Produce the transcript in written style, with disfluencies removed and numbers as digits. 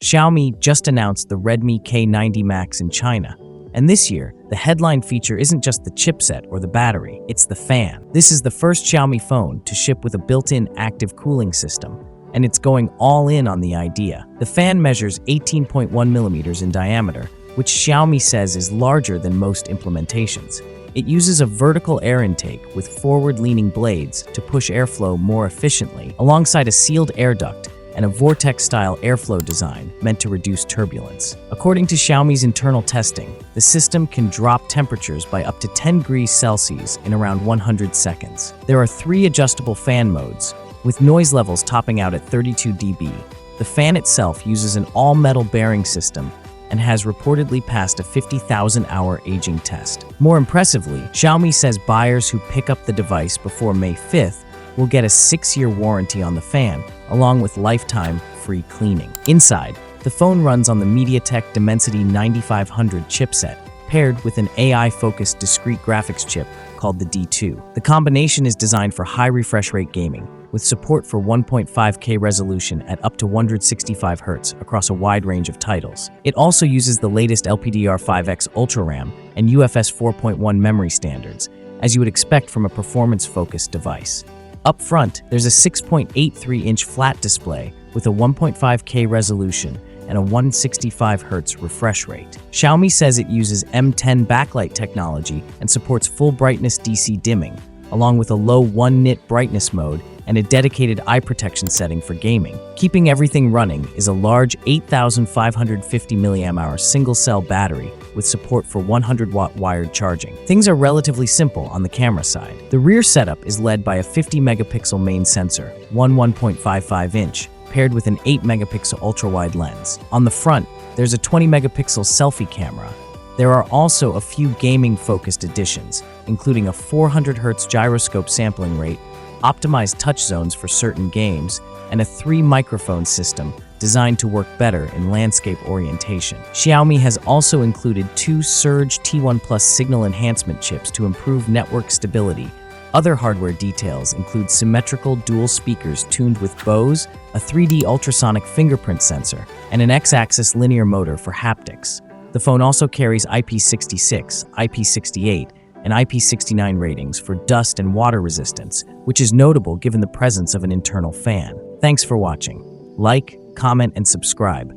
Xiaomi just announced the Redmi K90 Max in China, and this year, the headline feature isn't just the chipset or the battery, it's the fan. This is the first Xiaomi phone to ship with a built-in active cooling system, and it's going all in on the idea. The fan measures 18.1 millimeters in diameter, which Xiaomi says is larger than most implementations. It uses a vertical air intake with forward-leaning blades to push airflow more efficiently, alongside a sealed air duct and a vortex-style airflow design meant to reduce turbulence. According to Xiaomi's internal testing, the system can drop temperatures by up to 10 degrees Celsius in around 100 seconds. There are 3 adjustable fan modes, with noise levels topping out at 32 dB. The fan itself uses an all-metal bearing system and has reportedly passed a 50,000-hour aging test. More impressively, Xiaomi says buyers who pick up the device before May 5th will get a 6-year warranty on the fan, along with lifetime free cleaning. Inside, the phone runs on the MediaTek Dimensity 9500 chipset, paired with an AI-focused discrete graphics chip called the D2. The combination is designed for high refresh rate gaming, with support for 1.5K resolution at up to 165 Hz across a wide range of titles. It also uses the latest LPDDR5X Ultra RAM and UFS 4.1 memory standards, as you would expect from a performance-focused device. Up front, there's a 6.83-inch flat display with a 1.5K resolution and a 165 Hz refresh rate. Xiaomi says it uses M10 backlight technology and supports full brightness DC dimming, along with a low 1-nit brightness mode and a dedicated eye protection setting for gaming. Keeping everything running is a large 8,550 mAh single-cell battery with support for 100-watt wired charging. Things are relatively simple on the camera side. The rear setup is led by a 50-megapixel main sensor, 1.55-inch, paired with an 8-megapixel ultra-wide lens. On the front, there's a 20-megapixel selfie camera. There are also a few gaming-focused additions, including a 400 Hz gyroscope sampling rate, optimized touch zones for certain games, and a 3-microphone system designed to work better in landscape orientation. Xiaomi has also included 2 Surge T1 Plus signal enhancement chips to improve network stability. Other hardware details include symmetrical dual speakers tuned with Bose, a 3D ultrasonic fingerprint sensor, and an X-axis linear motor for haptics. The phone also carries IP66, IP68, and IP69 ratings for dust and water resistance, which is notable given the presence of an internal fan. Thanks for watching. Like, comment, and subscribe.